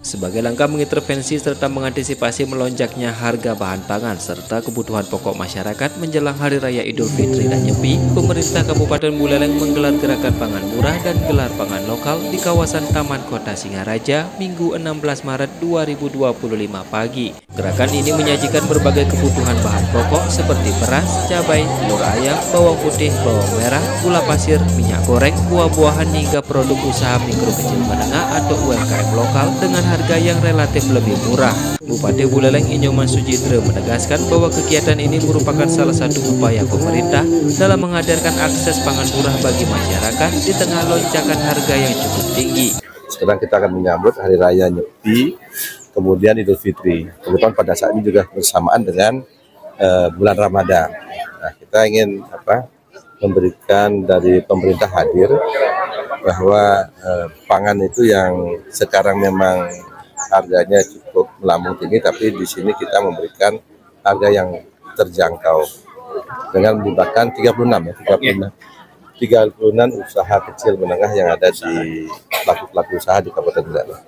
Sebagai langkah mengintervensi serta mengantisipasi melonjaknya harga bahan pangan serta kebutuhan pokok masyarakat menjelang Hari Raya Idul Fitri dan Nyepi, pemerintah Kabupaten Buleleng menggelar gerakan pangan murah dan gelar pangan lokal di kawasan Taman Kota Singaraja Minggu 16 Maret 2025 pagi. Gerakan ini menyajikan berbagai kebutuhan bahan pokok seperti beras, cabai, telur ayam, bawang putih, bawang merah, gula pasir, minyak goreng, buah-buahan hingga produk usaha mikro kecil menengah atau UMKM lokal dengan harga yang relatif lebih murah. Bupati Buleleng Inyoman Sujitra menegaskan bahwa kegiatan ini merupakan salah satu upaya pemerintah dalam menghadirkan akses pangan murah bagi masyarakat di tengah lonjakan harga yang cukup tinggi. Sekarang kita akan menyambut Hari Raya Nyepi, kemudian Idul Fitri. Kebetulan pada saat ini juga bersamaan dengan bulan Ramadan. Nah, kita ingin memberikan dari pemerintah hadir bahwa pangan itu yang sekarang memang harganya cukup melambung tinggi, tapi di sini kita memberikan harga yang terjangkau dengan melibatkan 36 usaha kecil menengah yang ada di pelaku-pelaku usaha di Kabupaten Buleleng.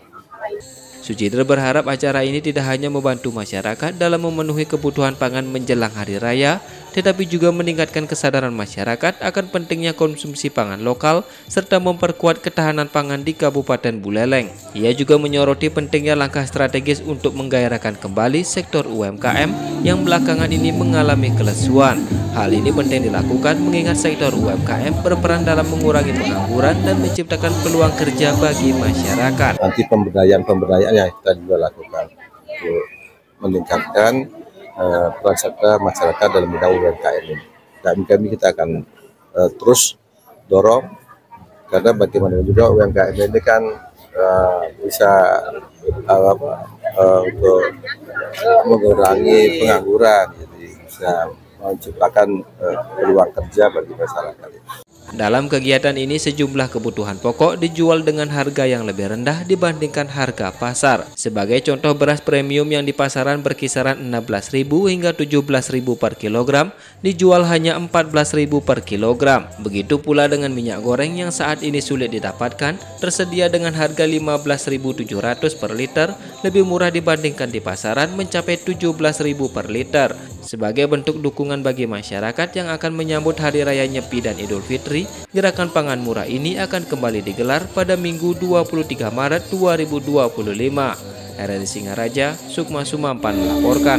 Sujitra berharap acara ini tidak hanya membantu masyarakat dalam memenuhi kebutuhan pangan menjelang Hari Raya, tetapi juga meningkatkan kesadaran masyarakat akan pentingnya konsumsi pangan lokal serta memperkuat ketahanan pangan di Kabupaten Buleleng. Ia juga menyoroti pentingnya langkah strategis untuk menggairahkan kembali sektor UMKM yang belakangan ini mengalami kelesuan. Hal ini penting dilakukan mengingat sektor UMKM berperan dalam mengurangi pengangguran dan menciptakan peluang kerja bagi masyarakat. Nanti pemberdayaan yang kita juga lakukan untuk meningkatkan peran serta masyarakat dalam bidang UMKM ini. Dan kami kita akan terus dorong, karena bagaimana juga UMKM ini kan bisa untuk mengurangi pengangguran, jadi bisa menciptakan peluang kerja bagi masyarakat. Dalam kegiatan ini sejumlah kebutuhan pokok dijual dengan harga yang lebih rendah dibandingkan harga pasar. Sebagai contoh, beras premium yang di pasaran berkisaran 16.000 hingga 17.000 per kilogram dijual hanya 14.000 per kilogram. Begitu pula dengan minyak goreng yang saat ini sulit didapatkan, tersedia dengan harga 15.700 per liter, lebih murah dibandingkan di pasaran mencapai 17.000 per liter. Sebagai bentuk dukungan bagi masyarakat yang akan menyambut Hari Raya Nyepi dan Idul Fitri, gerakan pangan murah ini akan kembali digelar pada Minggu 23 Maret 2025. RRI Singaraja, Sukma Sumampan melaporkan.